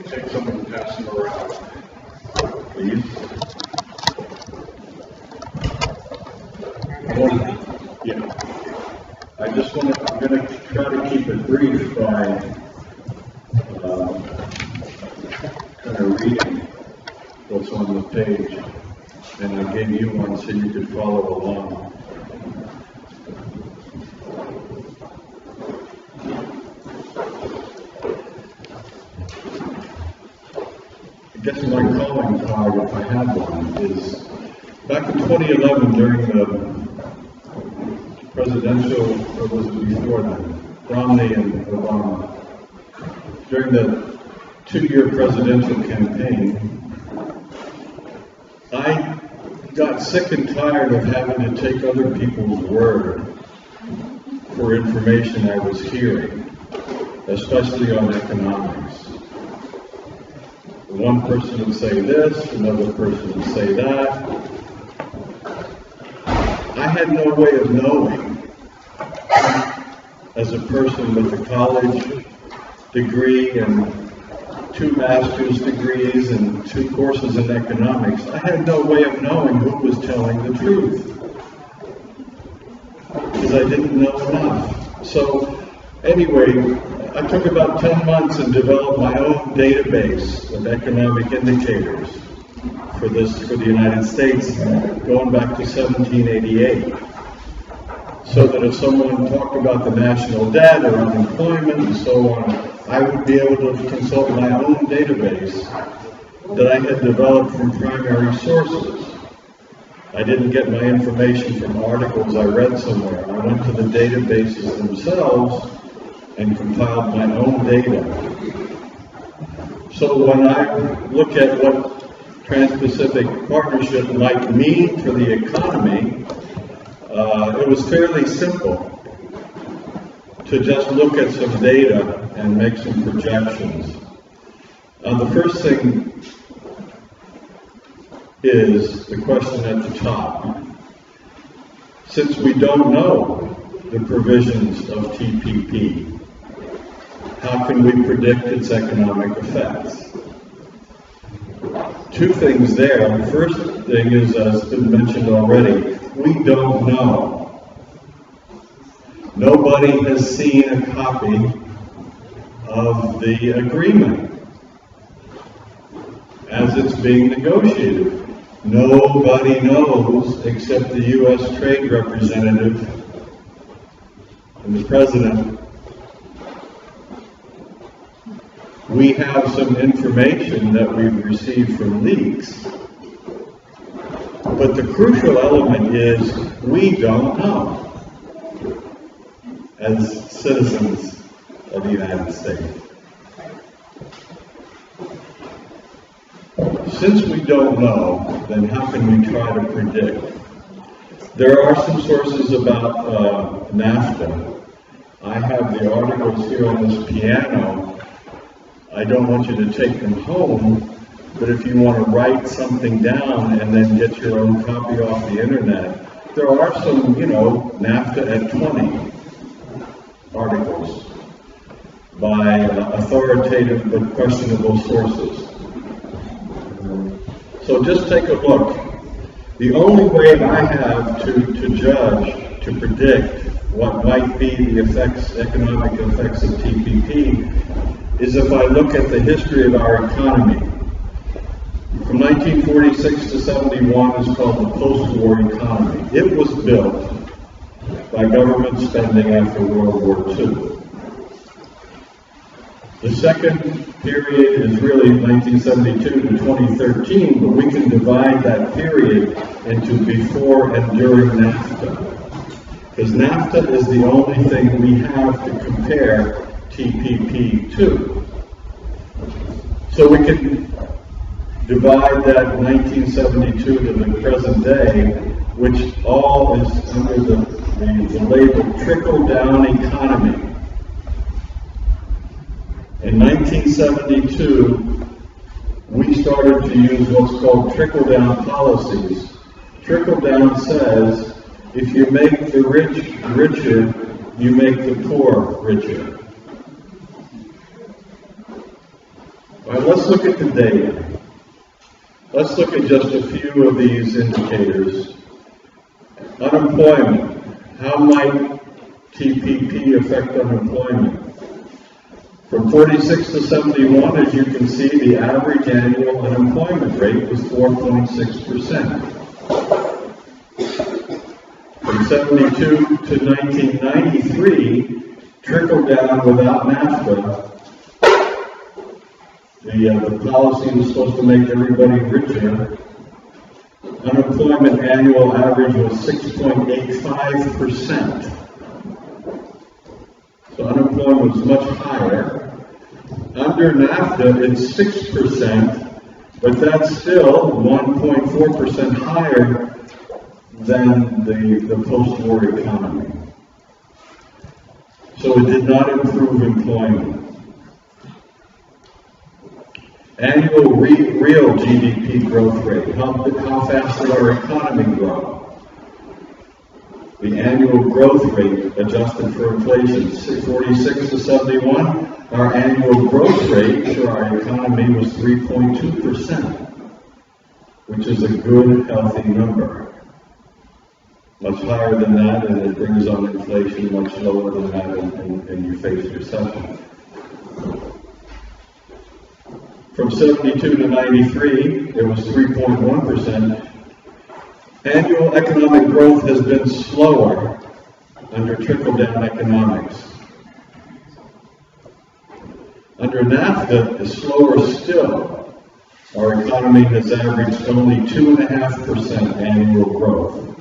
take some and pass them around, please. Yeah. I'm going to try to keep it brief by kind of reading what's on the page. And I gave you one so you could follow along. I guess my calling card, if I have one, is back in 2011 during the presidential, or was it before then, Romney and Obama, during the 2-year presidential campaign, I got sick and tired of having to take other people's word for information I was hearing, especially on economics. One person would say this, another person would say that. I had no way of knowing, as a person with a college degree and 2 master's degrees and 2 courses in economics, I had no way of knowing who was telling the truth, because I didn't know enough. So anyway, I took about 10 months and developed my own database of economic indicators for the United States, going back to 1788. So that if someone talked about the national debt or unemployment and so on, I would be able to consult my own database that I had developed from primary sources. I didn't get my information from articles I read somewhere. I went to the databases themselves and compiled my own data. So when I look at what Trans-Pacific Partnership might mean for the economy, it was fairly simple to just look at some data and make some projections. The first thing is the question at the top. Since we don't know the provisions of TPP, how can we predict its economic effects? 2 things there. The first thing is, as has been mentioned already, we don't know. Nobody has seen a copy of the agreement as it's being negotiated. Nobody knows except the U.S. Trade Representative and the President. We have some information that we've received from leaks, but the crucial element is we don't know as citizens of the United States. Since we don't know, then how can we try to predict? There are some sources about NAFTA. I have the articles here on this piano. I don't want you to take them home, but if you want to write something down and then get your own copy off the internet, there are some, NAFTA at 20 articles by authoritative but questionable sources. So just take a look. The only way I have to judge, to predict what might be the economic effects of TPP, is if I look at the history of our economy. From 1946 to 71 is called the post-war economy. It was built by government spending after World War II. The second period is really 1972 to 2013, but we can divide that period into before and during NAFTA. Because NAFTA is the only thing we have to compare TPP to. So we can divide that 1972 to the present day, which all is under the label trickle-down economy. In 1972, we started to use what's called trickle-down policies. Trickle-down says, if you make the rich richer, you make the poor richer. All right, let's look at the data. Let's look at just a few of these indicators. Unemployment. How might TPP affect unemployment? From 46 to 71, as you can see, the average annual unemployment rate was 4.6%. From 72 to 1993, trickled down without NAFTA. The policy was supposed to make everybody richer. Unemployment annual average was 6.85%. So unemployment was much higher. Under NAFTA, it's 6%, but that's still 1.4% higher than the post-war economy. So it did not improve employment. Annual real GDP growth rate. How fast did our economy grow? The annual growth rate adjusted for inflation, 46 to 71, our annual growth rate for our economy was 3.2%, which is a good, healthy number. Much higher than that, and it brings on inflation much lower than that, and you face recession. From 72 to 93, it was 3.1%. Annual economic growth has been slower under trickle-down economics. Under NAFTA, it's slower still. Our economy has averaged only 2.5% annual growth,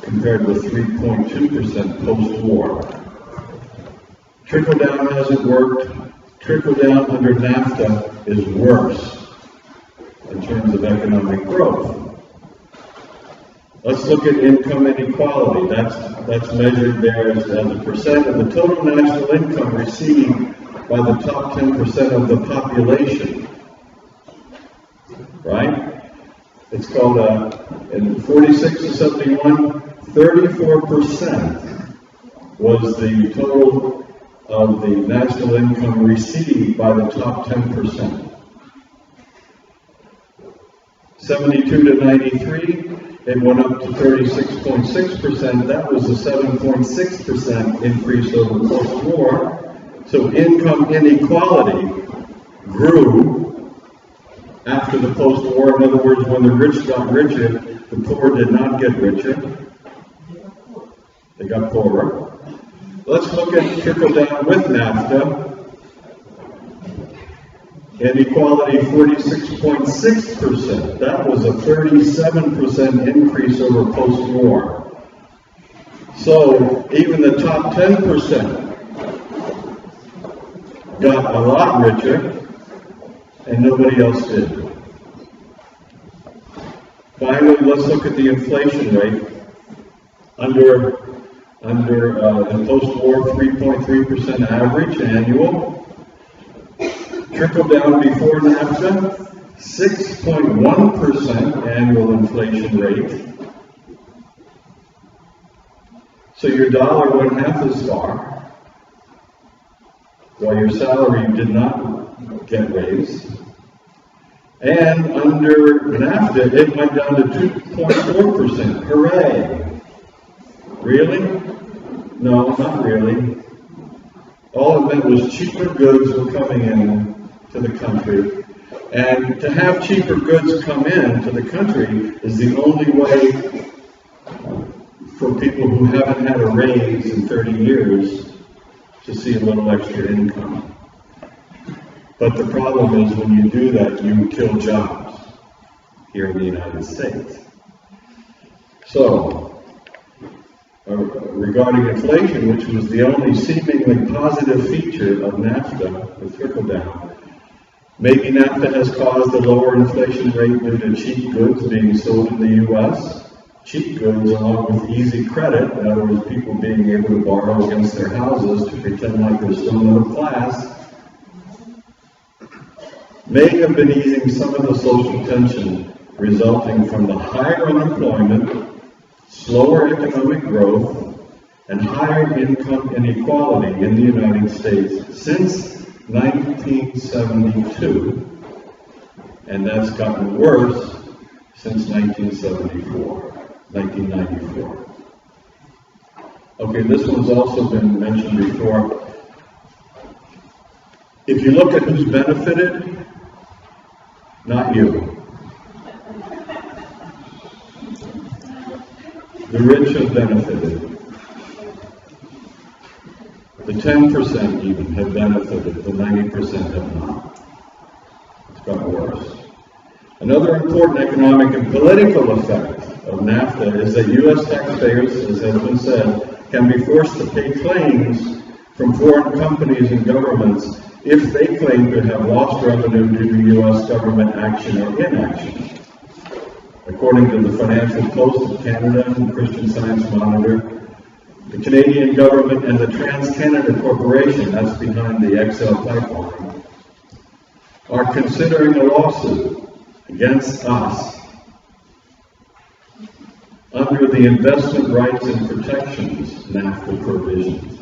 compared with 3.2% post-war. Trickle-down hasn't worked. Trickle-down under NAFTA is worse in terms of economic growth. Let's look at income inequality. That's measured there as a percent of the total national income received by the top 10% of the population. Right? It's called, in 46 to 71, 34% was the total of the national income received by the top 10%. 72 to 93, it went up to 36.6%. That was a 7.6% increase over post-war. So income inequality grew after the post-war. In other words, when the rich got richer, the poor did not get richer. They got poorer. Let's look at trickle-down with NAFTA. Inequality 46.6%. That was a 37% increase over post-war. So even the top 10% got a lot richer, and nobody else did. Finally, let's look at the inflation rate. Under in post-war, 3.3% average annual. Trickle down before NAFTA, 6.1% annual inflation rate. So your dollar went half as far, while your salary did not get raised. And under NAFTA, it went down to 2.4%. Hooray! Really? No, not really. All it meant was cheaper goods were coming in to the country. And to have cheaper goods come in to the country is the only way for people who haven't had a raise in 30 years to see a little extra income. But the problem is when you do that, you kill jobs here in the United States. So, regarding inflation, which was the only seemingly positive feature of NAFTA, the trickle-down, maybe NAFTA has caused a lower inflation rate due to cheap goods being sold in the U.S., cheap goods along with easy credit, in other words, people being able to borrow against their houses to pretend like they're still middle class, may have been easing some of the social tension resulting from the higher unemployment, slower economic growth, and higher income inequality in the United States since 1972, and that's gotten worse since 1994. Okay, this one's also been mentioned before. If you look at who's benefited, not you. The rich have benefited. The 10% even have benefited, the 90% have not. It's got worse. Another important economic and political effect of NAFTA is that U.S. taxpayers, as has been said, can be forced to pay claims from foreign companies and governments if they claim to have lost revenue due to U.S. government action or inaction. According to the Financial Post of Canada and Christian Science Monitor, the Canadian government and the Trans-Canada Corporation, that's behind the XL pipeline, are considering a lawsuit against us under the investment rights and protections NAFTA provisions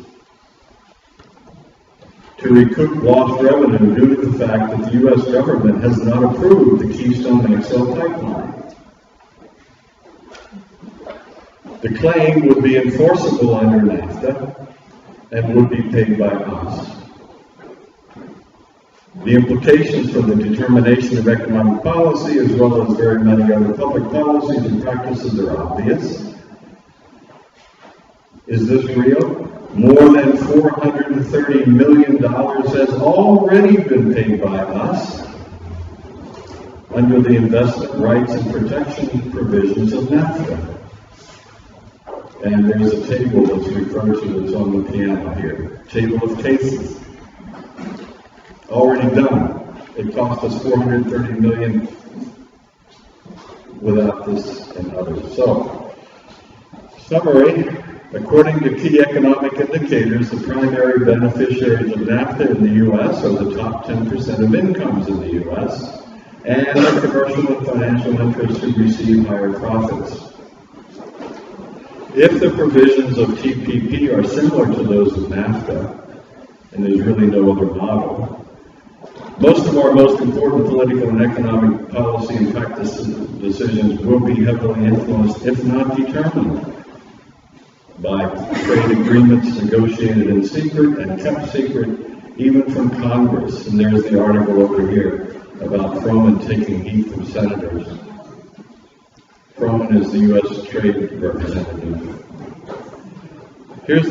to recoup lost revenue due to the fact that the U.S. government has not approved the Keystone XL pipeline. The claim would be enforceable under NAFTA and would be paid by us. The implications for the determination of economic policy, as well as very many other public policies and practices, are obvious. Is this real? More than $430 million has already been paid by us under the investment rights and protection provisions of NAFTA. And there's a table that's referred to that's on the piano here. Table of cases. Already done. It cost us $430 million without this and others. So, summary, according to key economic indicators, the primary beneficiaries of NAFTA in the U.S. are the top 10% of incomes in the U.S. and the commercial and financial interests who receive higher profits. If the provisions of TPP are similar to those of NAFTA, and there's really no other model, most of our most important political and economic policy and practice decisions will be heavily influenced, if not determined, by trade agreements negotiated in secret and kept secret, even from Congress. And there's the article over here about Froman taking heat from senators. Froman is the U.S. Trade Representative. Here's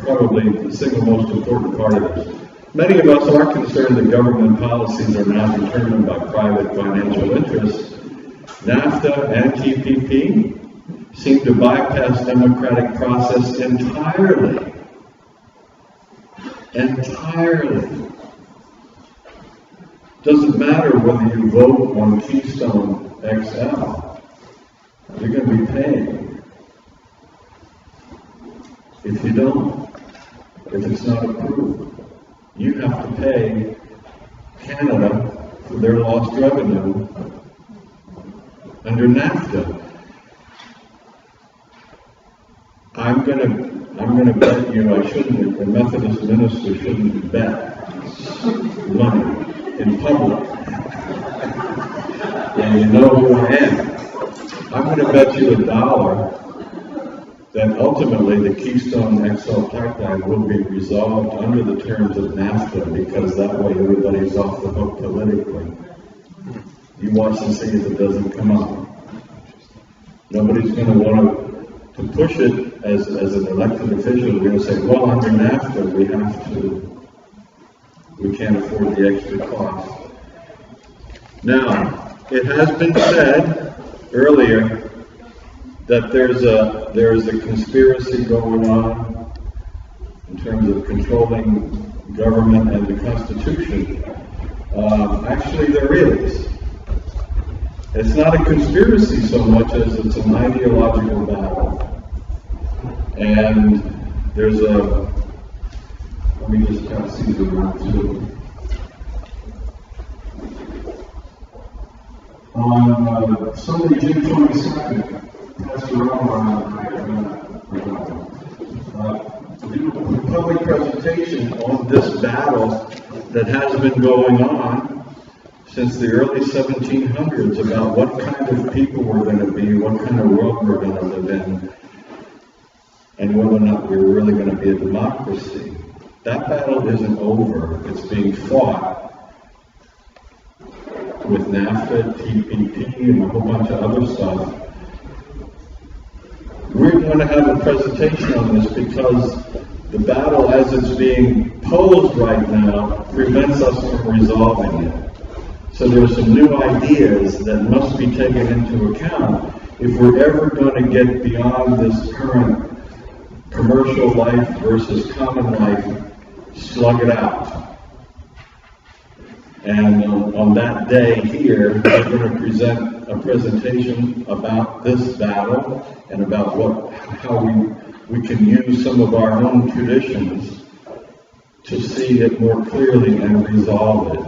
probably the single most important part of this. Many of us are concerned that government policies are now determined by private financial interests. NAFTA and TPP seem to bypass democratic process entirely. Entirely. Doesn't matter whether you vote on Keystone XL. You're going to be paying. If you don't, if it's not approved, you have to pay Canada for their lost revenue under NAFTA. I'm gonna bet you I shouldn't. A Methodist minister shouldn't bet money in public. And you know who I am. I'm going to bet you $1 that ultimately the Keystone XL pipeline will be resolved under the terms of NAFTA, because that way everybody's off the hook politically. You watch and see if it doesn't come up. Nobody's going to want to push it as an elected official. We're going to say, well, under NAFTA we can't afford the extra cost. Now, it has been said earlier that there is a conspiracy going on in terms of controlling government and the Constitution. Actually, there is. It's not a conspiracy so much as it's an ideological battle. And there's let me just pass these around too. On Sunday, June 22nd, Pastor Rommerein and I are going to do public presentation on this battle that has been going on since the early 1700s about what kind of people we're going to be, what kind of world we're going to live in, and whether or not we're really going to be a democracy. That battle isn't over. It's being fought with NAFTA, TPP, and a whole bunch of other stuff. We're going to have a presentation on this because the battle as it's being posed right now prevents us from resolving it. So there are some new ideas that must be taken into account if we're ever going to get beyond this current commercial life versus common life, slug it out. And on that day here, we're going to present a presentation about this battle and about how we can use some of our own traditions to see it more clearly and resolve it.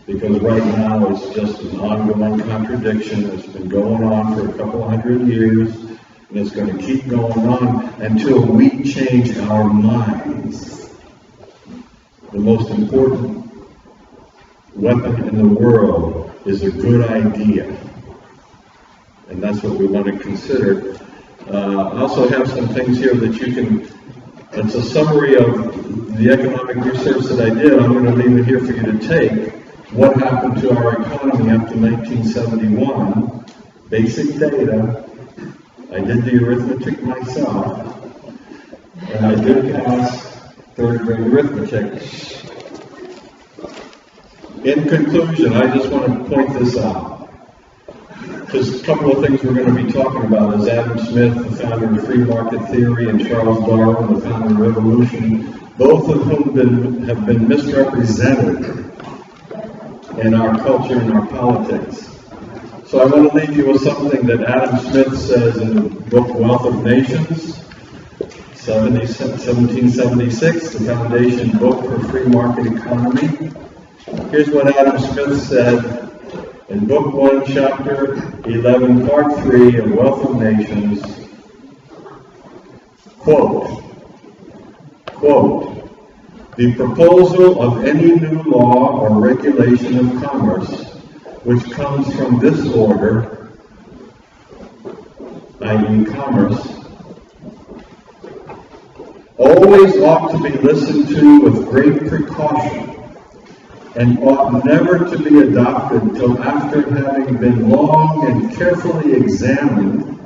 Because right now it's just an ongoing contradiction that's been going on for a couple hundred years, and it's going to keep going on until we change our minds. The most important weapon in the world is a good idea. And that's what we want to consider. I also have some things here that you can, it's a summary of the economic research that I did. I'm going to leave it here for you to take. What happened to our economy after 1971? Basic data. I did the arithmetic myself. And I did pass third grade arithmetic. In conclusion, I just want to point this out. Because a couple of things we're going to be talking about is Adam Smith, the founder of free market theory, and Charles Darwin, the founder of evolution, both of whom have been misrepresented in our culture and our politics. So I want to leave you with something that Adam Smith says in the book Wealth of Nations, 1776, the foundation book for free market economy. Here's what Adam Smith said in Book 1, Chapter 11, Part 3 of Wealth of Nations. Quote, "The proposal of any new law or regulation of commerce which comes from this order, i.e. commerce, always ought to be listened to with great precaution, and ought never to be adopted till after having been long and carefully examined,"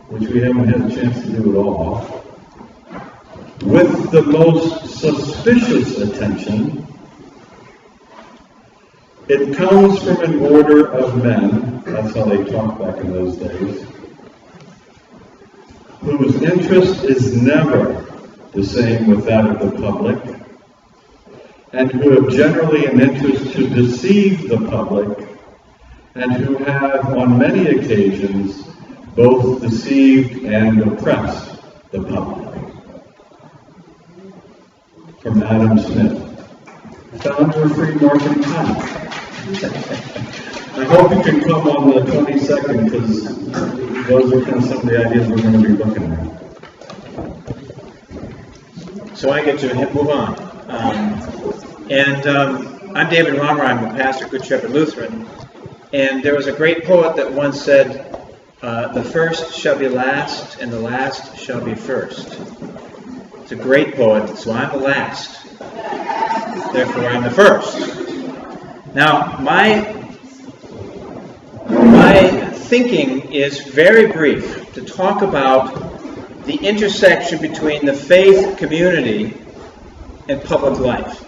which we haven't had a chance to do at all, "with the most suspicious attention. It comes from an order of men," that's how they talked back in those days, "whose interest is never the same with that of the public, and who have generally an interest to deceive the public, and who have on many occasions both deceived and oppressed the public." From Adam Smith, founder of free market economy. I hope you can come on the 22nd, because those are kind of some of the ideas we're going to be looking at. So I get to move on. I'm David Rommerein. I'm a pastor at Good Shepherd Lutheran. And there was a great poet that once said, "The first shall be last, and the last shall be first." It's a great poet, so I'm the last. Therefore, I'm the first. Now, my thinking is very brief to talk about the intersection between the faith community and public life.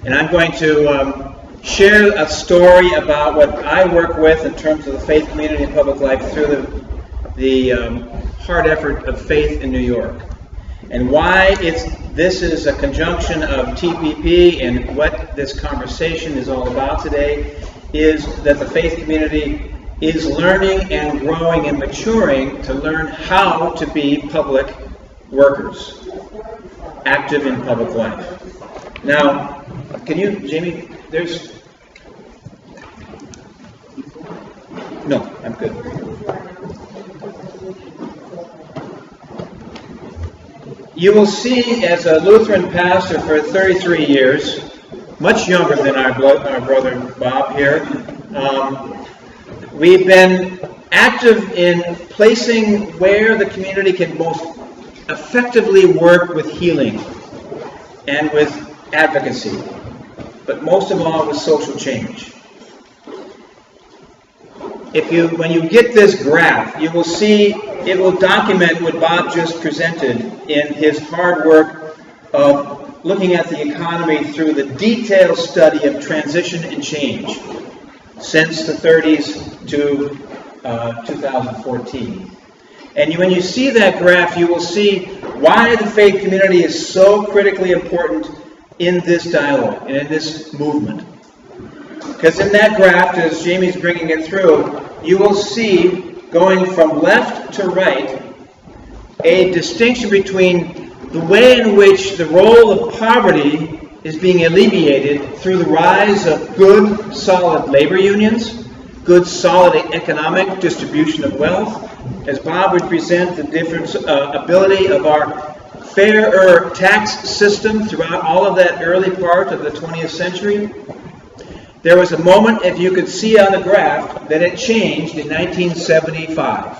And I'm going to share a story about what I work with in terms of the faith community and public life through the hard effort of faith in New York. And why this is a conjunction of TPP, and what this conversation is all about today is that the faith community is learning and growing and maturing to learn how to be public workers, active in public life. Now, can you, Jamie, no, I'm good. you will see, as a Lutheran pastor for 33 years, much younger than our brother Bob here, we've been active in placing where the community can most effectively work with healing and with advocacy, but most of all with social change. When you get this graph, you will see it will document what Bob just presented in his hard work of looking at the economy through the detailed study of transition and change since the 30s to 2014. And when you see that graph, you will see why the faith community is so critically important in this dialogue and in this movement. Because in that graph, as Jamie's bringing it through, you will see, going from left to right, a distinction between the way in which the role of poverty is being alleviated through the rise of good, solid labor unions, good, solid economic distribution of wealth, as Bob would present the different ability of our fairer tax system throughout all of that early part of the 20th century. There was a moment, if you could see on the graph, that it changed in 1975.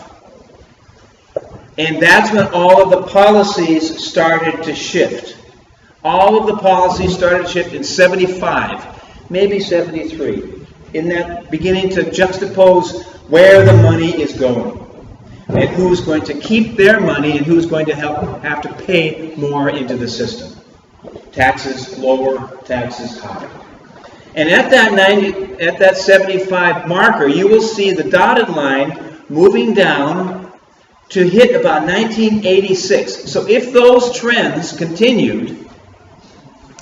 And that's when all of the policies started to shift. All of the policies started to shift in 75, maybe 73, in that beginning to juxtapose where the money is going and who's going to keep their money and who's going to have to pay more into the system. Taxes lower, taxes higher. And at that 75 marker, you will see the dotted line moving down to hit about 1986. So if those trends continued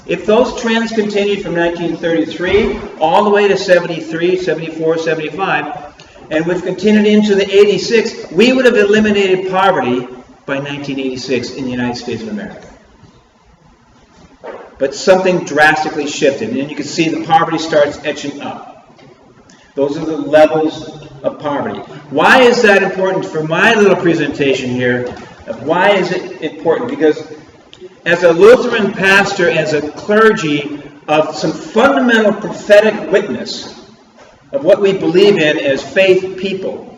from 1933 all the way to 73, 74, 75, and we've continued into the 86, we would have eliminated poverty by 1986 in the United States of America. But something drastically shifted, and you can see the poverty starts etching up. Those are the levels of poverty. Why is that important for my little presentation here? Why is it important? Because as a Lutheran pastor, as a clergy of some fundamental prophetic witness of what we believe in as faith people,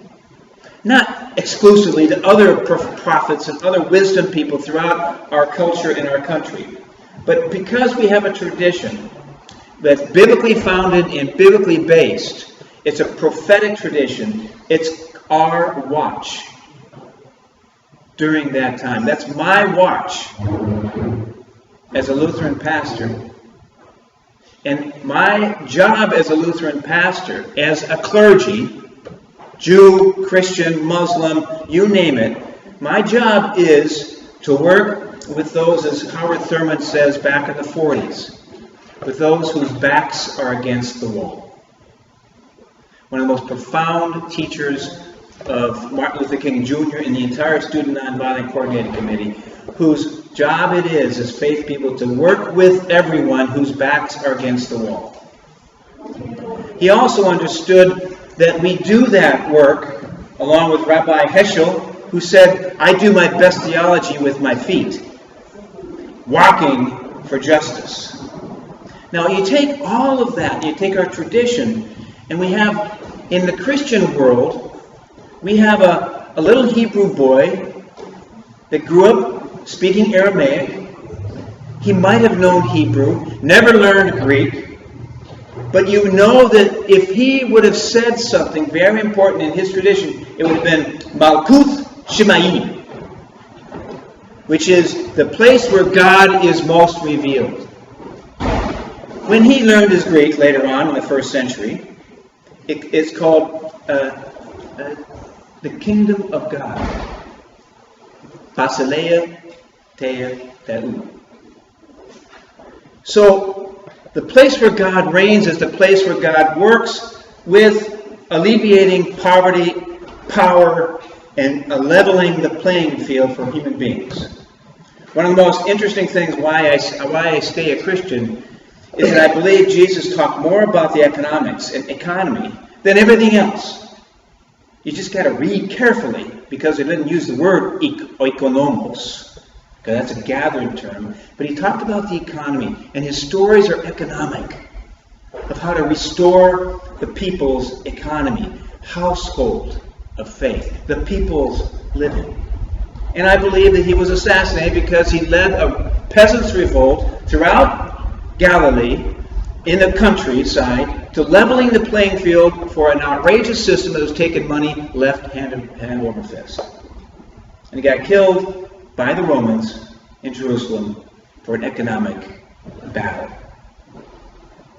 not exclusively to other prophets and other wisdom people throughout our culture and our country, but because we have a tradition that's biblically founded and biblically based, it's a prophetic tradition. It's our watch during that time. That's my watch as a Lutheran pastor. And my job as a Lutheran pastor, as a clergy, Jew, Christian, Muslim, you name it, my job is to work with those, as Howard Thurman says back in the 40s, with those whose backs are against the wall. One of the most profound teachers of Martin Luther King Jr. and the entire Student Nonviolent Coordinating Committee, whose job it is as faith people to work with everyone whose backs are against the wall. He also understood that we do that work along with Rabbi Heschel, who said, I do my best theology with my feet, walking for justice. Now you take all of that, you take our tradition, and we have, in the Christian world, we have a little Hebrew boy that grew up speaking Aramaic. He might have known Hebrew, never learned Greek, but you know that if he would have said something very important in his tradition, it would have been Malkuth Shemayim, which is the place where God is most revealed. When he learned his Greek later on in the first century, it's called the kingdom of God. Basileia Tea Teu. So, the place where God reigns is the place where God works with alleviating poverty, power, and leveling the playing field for human beings. One of the most interesting things why I stay a Christian is that I believe Jesus talked more about the economics and economy than everything else. You just got to read carefully because he didn't use the word oikonomos. because that's a gathered term, but he talked about the economy, and his stories are economic, of how to restore the people's economy, household of faith, the people's living. And I believe that he was assassinated because he led a peasants' revolt throughout Galilee, in the countryside, to leveling the playing field for an outrageous system that was taking money left hand over fist. And he got killed by the Romans in Jerusalem for an economic battle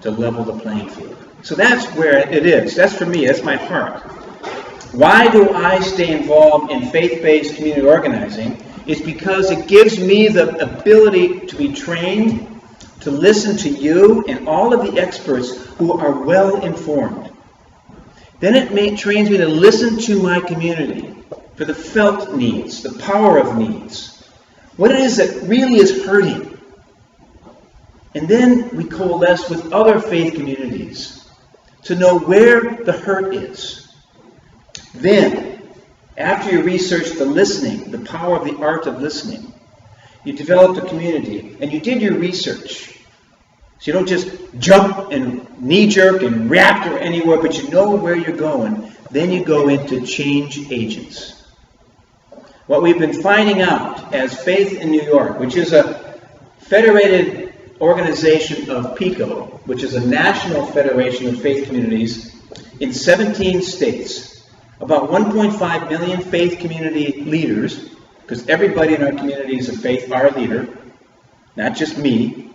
to level the playing field. So that's where it is. That's for me. That's my heart. Why do I stay involved in faith-based community organizing? It's because it gives me the ability to be trained to listen to you and all of the experts who are well informed. Then it trains me to listen to my community for the felt needs, the power of needs, what it is that really is hurting. And then we coalesce with other faith communities to know where the hurt is. Then, after you research the listening, the power of the art of listening, you developed a community and you did your research. So you don't just jump and knee-jerk and react or anywhere, but you know where you're going. Then you go into change agents. What we've been finding out as Faith in New York, which is a federated organization of PICO, which is a national federation of faith communities in 17 states, about 1.5 million faith community leaders, because everybody in our communities of faith are a leader, not just me.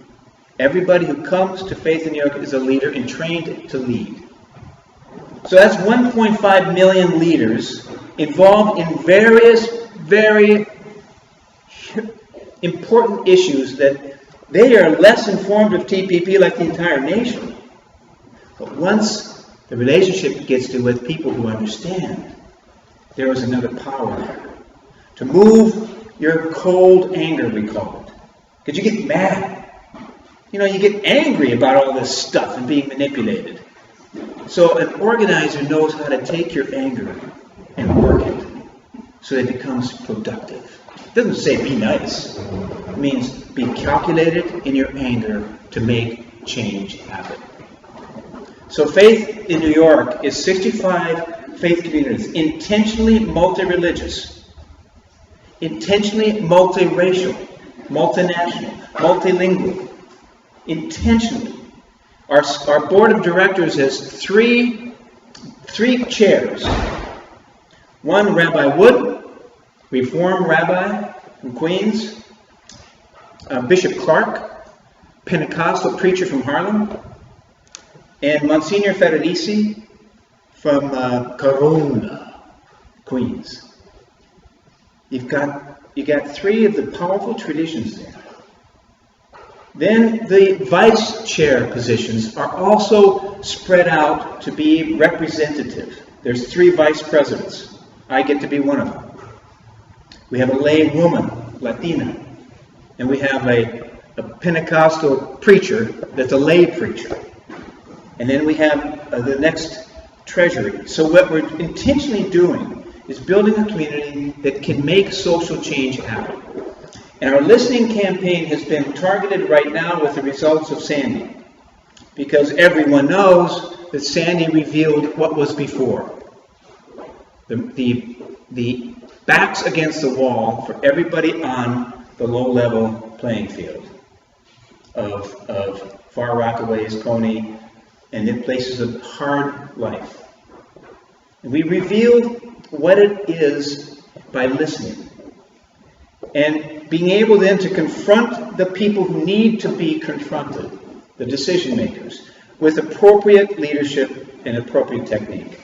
Everybody who comes to Faith in New York is a leader and trained to lead. So that's 1.5 million leaders involved in various, very important issues that they are less informed of TPP like the entire nation. But once the relationship gets to with people who understand, there is another power there. To move your cold anger, we call it. Because you get mad. You know, you get angry about all this stuff and being manipulated. So an organizer knows how to take your anger and work it so that it becomes productive. It doesn't say be nice. It means be calculated in your anger to make change happen. So Faith in New York is 65 faith communities, intentionally multi-religious, intentionally multiracial, multinational, multilingual. Intentionally. Our board of directors has three chairs. One, Rabbi Wood, Reform Rabbi from Queens. Bishop Clark, Pentecostal preacher from Harlem. And Monsignor Federici from Corona, Queens. You got three of the powerful traditions there. Then the vice chair positions are also spread out to be representative. There's 3 vice presidents. I get to be one of them. We have a lay woman, Latina, and we have a Pentecostal preacher that's a lay preacher. And then we have the next treasury. So what we're intentionally doing is building a community that can make social change happen. And our listening campaign has been targeted right now with the results of Sandy. Because everyone knows that Sandy revealed what was before. The backs against the wall for everybody on the low-level playing field of Far Rockaways, Coney, and in places of hard life. And we revealed what it is by listening. And being able then to confront the people who need to be confronted, the decision makers, with appropriate leadership and appropriate technique.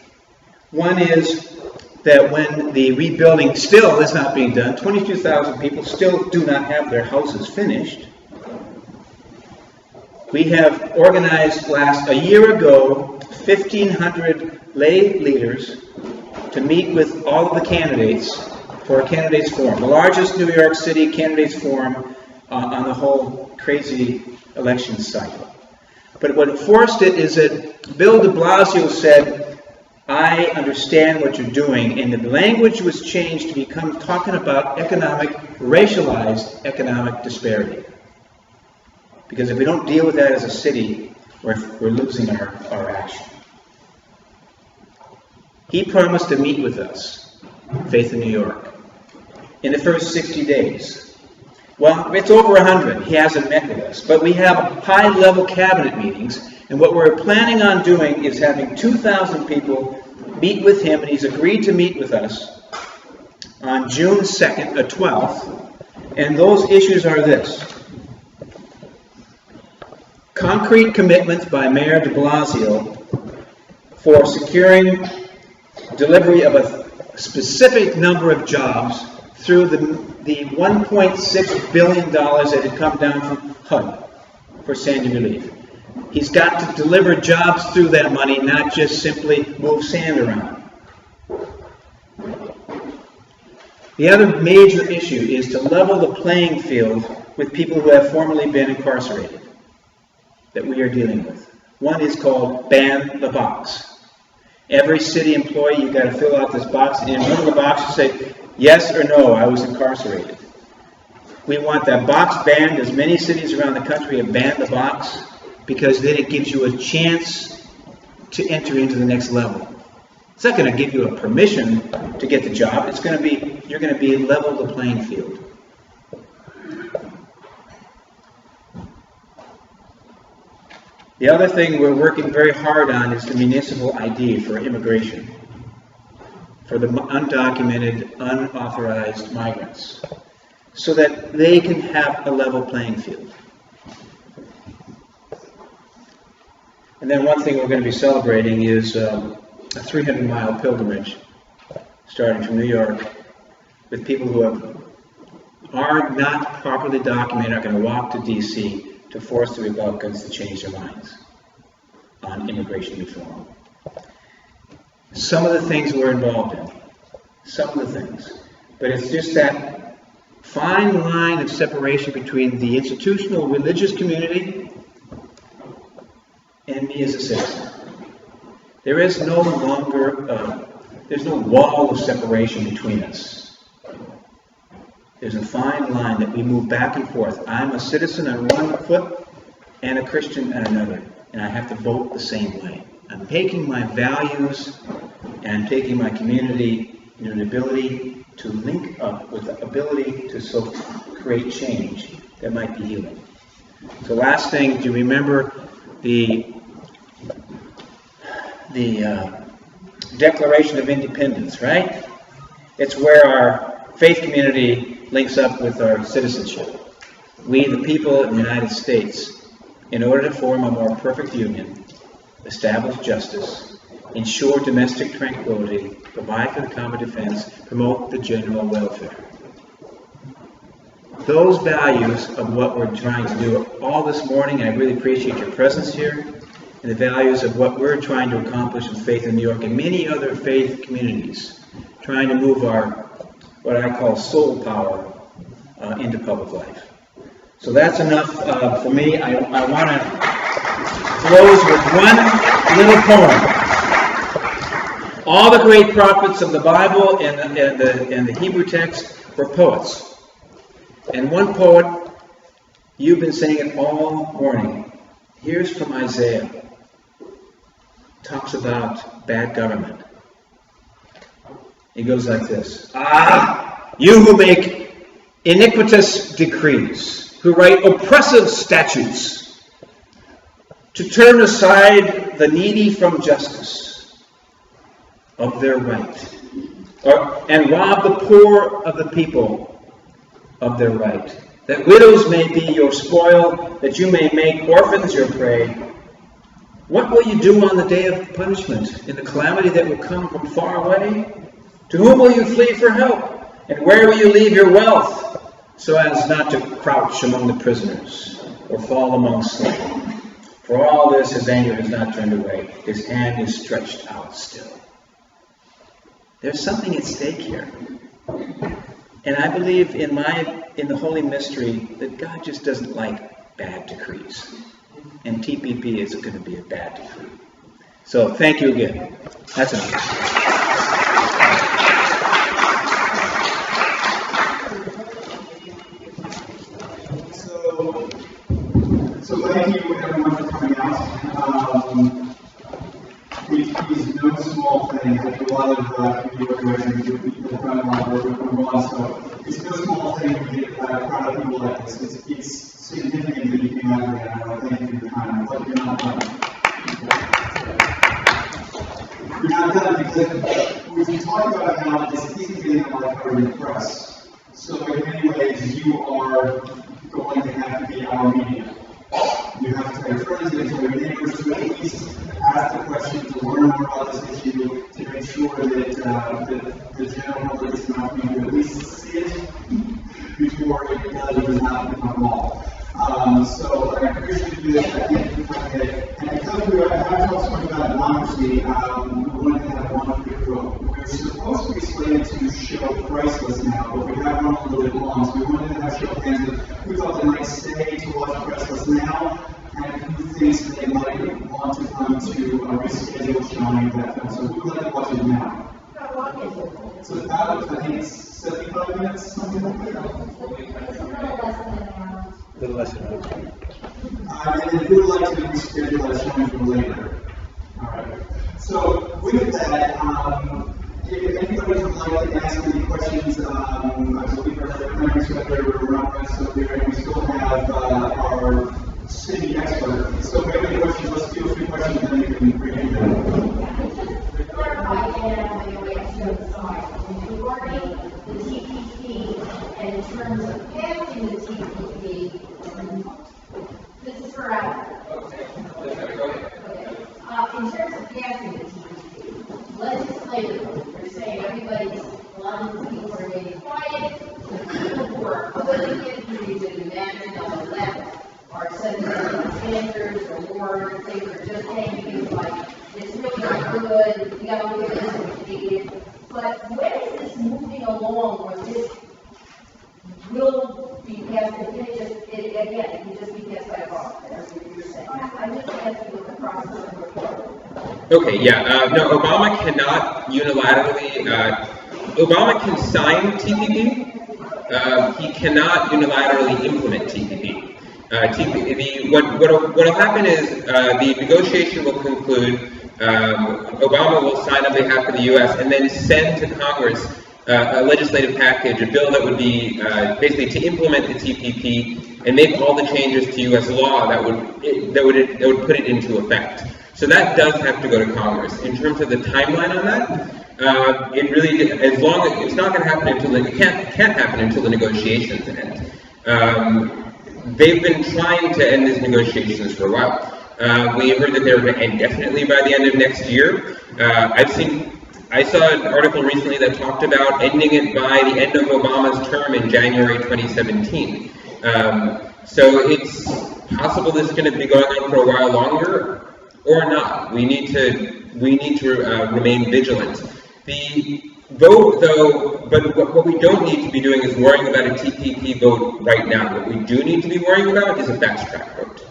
One is that when the rebuilding still is not being done, 22,000 people still do not have their houses finished. We have organized a year ago, 1,500 lay leaders to meet with all of the candidates for a candidates forum, the largest New York City candidates forum on the whole crazy election cycle. But what forced it is that Bill de Blasio said, I understand what you're doing, and the language was changed to become talking about racialized economic disparity. Because if we don't deal with that as a city, we're losing our action. He promised to meet with us, Faith in New York, in the first 60 days. Well, it's over 100. He hasn't met with us. But we have high-level cabinet meetings, and what we're planning on doing is having 2,000 people meet with him, and he's agreed to meet with us on June 2nd, 12th, and those issues are this. Concrete commitments by Mayor de Blasio for securing delivery of a specific number of jobs through the $1.6 billion that had come down from HUD for Sandy relief. He's got to deliver jobs through that money, not just simply move sand around. The other major issue is to level the playing field with people who have formerly been incarcerated that we are dealing with. One is called Ban the Box. Every city employee, you've got to fill out this box, and in one of the boxes say, yes or no, I was incarcerated. We want that box banned. As many cities around the country have banned the box, because then it gives you a chance to enter into the next level. It's not going to give you a permission to get the job. It's going to be, you're going to be level the playing field. The other thing we're working very hard on is the municipal ID for immigration, for the undocumented, unauthorized migrants, so that they can have a level playing field. And then one thing we're going to be celebrating is a 300-mile pilgrimage starting from New York with people who are not properly documented, are going to walk to D.C. to force the Republicans to change their minds on immigration reform. Some of the things we're involved in. Some of the things. But it's just that fine line of separation between the institutional religious community and me as a citizen. There is no longer, there's no wall of separation between us. There's a fine line that we move back and forth. I'm a citizen on one foot and a Christian on another, and I have to vote the same way. I'm taking my values and I'm taking my community and an ability to link up with the ability to create change that might be healing. So last thing, do you remember the Declaration of Independence, right? It's where our faith community links up with our citizenship. We, the people of the United States, in order to form a more perfect union, establish justice, ensure domestic tranquility, provide for the common defense, promote the general welfare. Those values of what we're trying to do all this morning, and I really appreciate your presence here, and the values of what we're trying to accomplish with Faith in New York and many other faith communities, trying to move our, what I call soul power, into public life. So that's enough for me. I want to close with one little poem. All the great prophets of the Bible and the Hebrew text were poets. And one poet, you've been saying it all morning. Here's from Isaiah. Talks about bad government. It goes like this. Ah, you who make iniquitous decrees, who write oppressive statutes, to turn aside the needy from justice of their right, and rob the poor of the people of their right, that widows may be your spoil, that you may make orphans your prey. What will you do on the day of punishment, in the calamity that will come from far away? To whom will you flee for help? And where will you leave your wealth, so as not to crouch among the prisoners, or fall among slain? For all this, his anger has not turned away. His hand is stretched out still. There's something at stake here. And I believe in the Holy Mystery that God just doesn't like bad decrees. And TPP isn't going to be a bad decree. So thank you again. That's enough. So thank you everyone for coming out. TPP is no small thing. I do a lot of community organizing with people in front of my work with Vermont, so it's no small thing to get a crowd of people like this. It's significant that you came out here, and I want to thank you for your time. But you're not done. You're not done because we talked about how this isn't getting a lot of coverage in the press. So in many ways, you are going to have to be our media. You have to tell your friends, you have to tell your neighbors to at least ask the question, to learn more about this issue, to make sure that the general public is not going to at least see it before it does not become law. So I appreciate you that I think you come ahead. And because we have talked about democracy, we wanted to have one quick vote. We're supposed to be slated to show priceless now, but we have run a little bit long, so we wanted to have show of hands of who thought they might stay to watch priceless now, and who thinks they might want to come to a rescheduled showing of that film. So who would like to watch it now? So it's about, I think, 75 minutes, something like that. A little less than that. And then who would like to reschedule that showing for later? All right. So with that, if anybody would like to ask any questions, I believe our primary secretary will run us up there, and we still have our city expert. So if you have any questions, let's do a few questions, and then we can bring it down. Regarding the TPP, and in terms of passing the TPP, this is for Adam. In terms of passing the TPP, legislatively, they're saying everybody's, a lot of the people are getting quiet, the people who are putting it through the amendment on the left are setting standards or more things, are just saying things like, it's really not good, we got to look at this and take it. But when is this moving along where this will be passed, and it just be passed by a law, as you're saying? I'm just asking what the process of reform. Okay, yeah, no, Obama cannot unilaterally, Obama can sign TPP, he cannot unilaterally implement TPP. What will happen is the negotiation will conclude, Obama will sign on behalf of the U.S. and then send to Congress a legislative package, a bill that would be basically to implement the TPP and make all the changes to U.S. law that would put it into effect. So that does have to go to Congress. In terms of the timeline on that, it really, as long as it's not going to happen until it can't happen until the negotiations end. They've been trying to end these negotiations for a while. We heard that they were going to end definitely by the end of next year. I saw an article recently that talked about ending it by the end of Obama's term in January 2017. So it's possible this is going to be going on for a while longer, or not. We need to remain vigilant. The vote, though, but what we don't need to be doing is worrying about a TPP vote right now. What we do need to be worrying about is a fast track vote.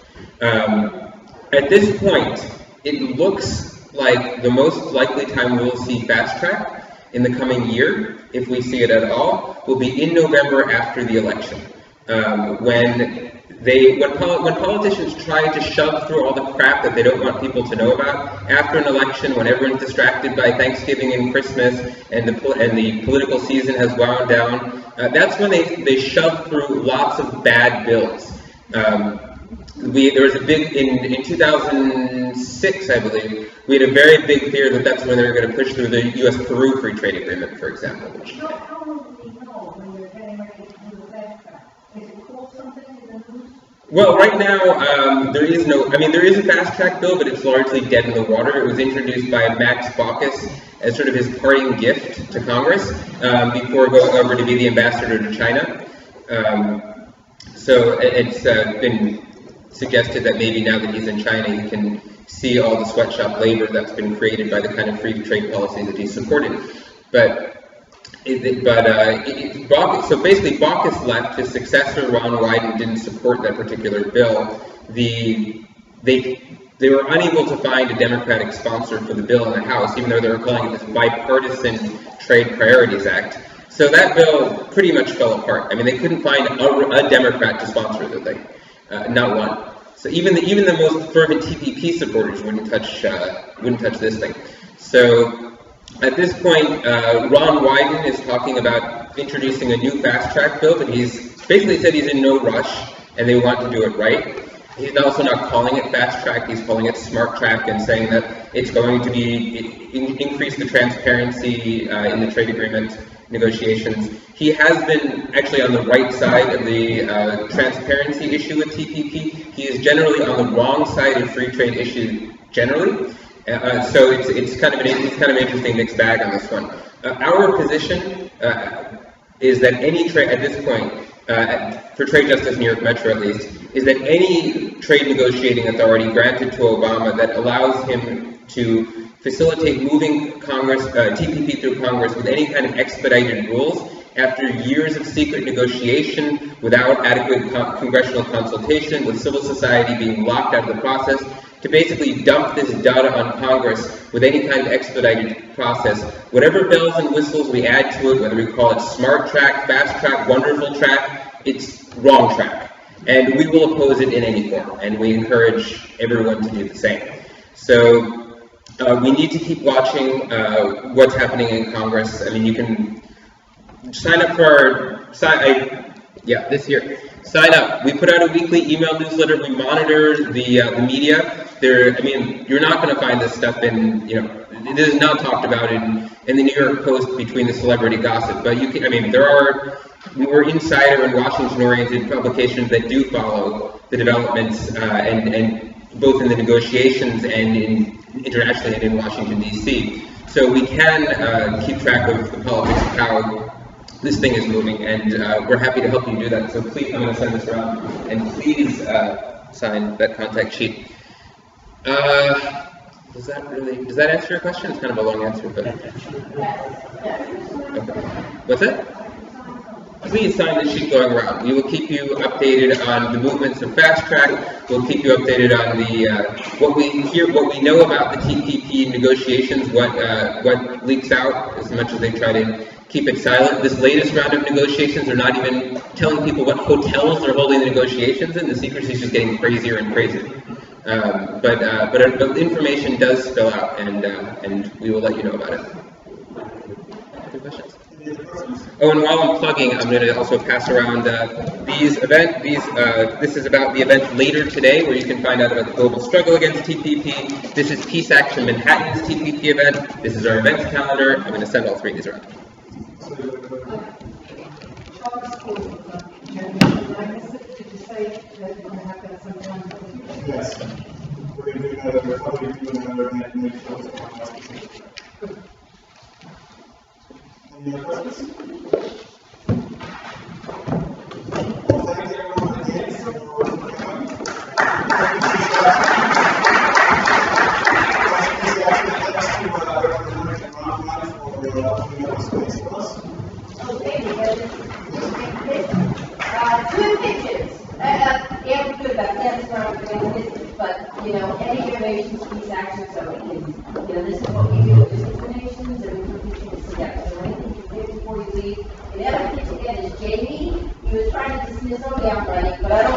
At this point, it looks like the most likely time we'll see fast track in the coming year, if we see it at all, will be in November after the election, when politicians try to shove through all the crap that they don't want people to know about after an election, when everyone's distracted by Thanksgiving and Christmas and the political season has wound down. That's when they shove through lots of bad bills. There was a big, in 2006, I believe, we had a very big fear that that's when they were going to push through the U.S.-Peru free trade agreement, for example. How will we know when you're getting ready to do the fast track? Is it called something in the news? Well, right now, there is a fast track bill, but it's largely dead in the water. It was introduced by Max Baucus as sort of his parting gift to Congress before going over to be the ambassador to China. So it's been suggested that maybe now that he's in China, he can see all the sweatshop labor that's been created by the kind of free trade policies that he's supported. So basically, Baucus left. His successor, Ron Wyden, didn't support that particular bill. The they were unable to find a Democratic sponsor for the bill in the House, even though they were calling it this Bipartisan Trade Priorities Act. So that bill pretty much fell apart. I mean, they couldn't find a Democrat to sponsor the thing, not one. So even the most fervent TPP supporters wouldn't touch this thing. So at this point, Ron Wyden is talking about introducing a new fast-track bill, but he's basically said he's in no rush and they want to do it right. He's also not calling it fast-track, he's calling it smart-track and saying that it's going to be increase the transparency in the trade agreement negotiations. He has been actually on the right side of the transparency issue with TPP. He is generally on the wrong side of free trade issues generally. So it's kind of an interesting mixed bag on this one. Our position is that any trade at this point, for TradeJustice New York Metro at least, is that any trade negotiating authority granted to Obama that allows him to facilitate moving Congress, TPP through Congress with any kind of expedited rules after years of secret negotiation without adequate congressional consultation, with civil society being locked out of the process, to basically dump this dud on Congress with any kind of expedited process. Whatever bells and whistles we add to it, whether we call it smart track, fast track, wonderful track, it's wrong track. And we will oppose it in any form, and we encourage everyone to do the same. So we need to keep watching what's happening in Congress. I mean, you can sign up for this here. Sign up. We put out a weekly email newsletter. We monitor the media. You're not going to find this stuff in, this is not talked about in the New York Post between the celebrity gossip. But there are more insider and Washington-oriented publications that do follow the developments and both in the negotiations and internationally and in Washington, D.C. So we can keep track of the politics of how this thing is moving, and we're happy to help you do that. So please, I'm going to send this around, and please sign that contact sheet. Does that answer your question? It's kind of a long answer, but... Okay. What's that? Please sign the sheet going around. We will keep you updated on the movements of fast track. We'll keep you updated on what we know about the TPP negotiations, what leaks out, as much as they try to keep it silent. This latest round of negotiations are not even telling people what hotels they're holding the negotiations in. The secrecy is just getting crazier and crazier. But information does spill out, and we will let you know about it. Any questions? Oh, and while I'm plugging, I'm going to also pass around this is about the event later today, where you can find out about the global struggle against TPP. This is Peace Action Manhattan's TPP event. This is our events calendar. I'm going to send all three of these around. Yes. We're going to do another event next week. Any other questions? Well, thanks everyone again for coming. Two pictures. Yeah, good about that. But any innovations, peace action, so this is what we do with discriminations, and we put things together. So anything you do before you leave. And the other thing to get is Jamie. He was trying to dismiss, I'm running, but I don't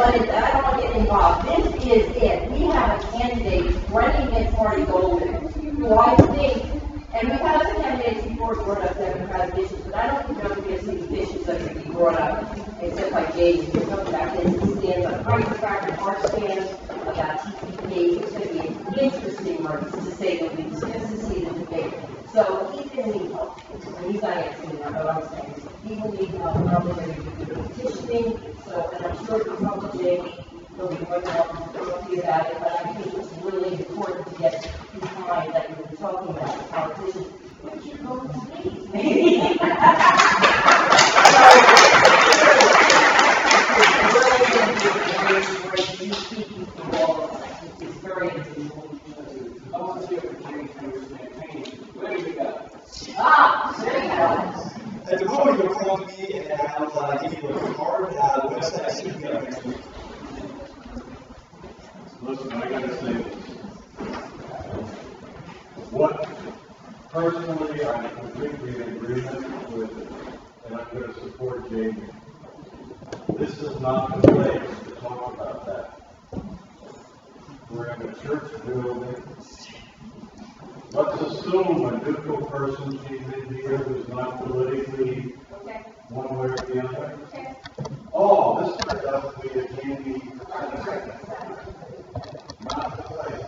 want to get involved. This is it. We have a candidate running against Marty Goldman, who I think, and we've had other candidates before brought up Democratic issues, but I don't think there are any issues that could be brought up, except by Jamie. We're talking about his stands on private track and our stands about TPP. It's going to be an interesting one, to say that we discuss to see the debate. So he can need help. And he's not answering what I'm saying. He will need help, not only petitioning, so, and I'm sure the public will be more than welcome to talk to you about it, but I think it's really important to get his mind that you've been talking about, politicians. What's your goal to be? Maybe. It's very interesting. There you go. At the moment, you'll call me and I'll give you a card. The website should be up next week. Listen, I got to say this. What personally I'm completely in agreement with, and I'm going to support Jamie. This is not the place to talk about that. We're in a church building. Let's assume a neutral person came in here who's not politically one way or the other. Oh, this turned out to be a Jamie. Not the place.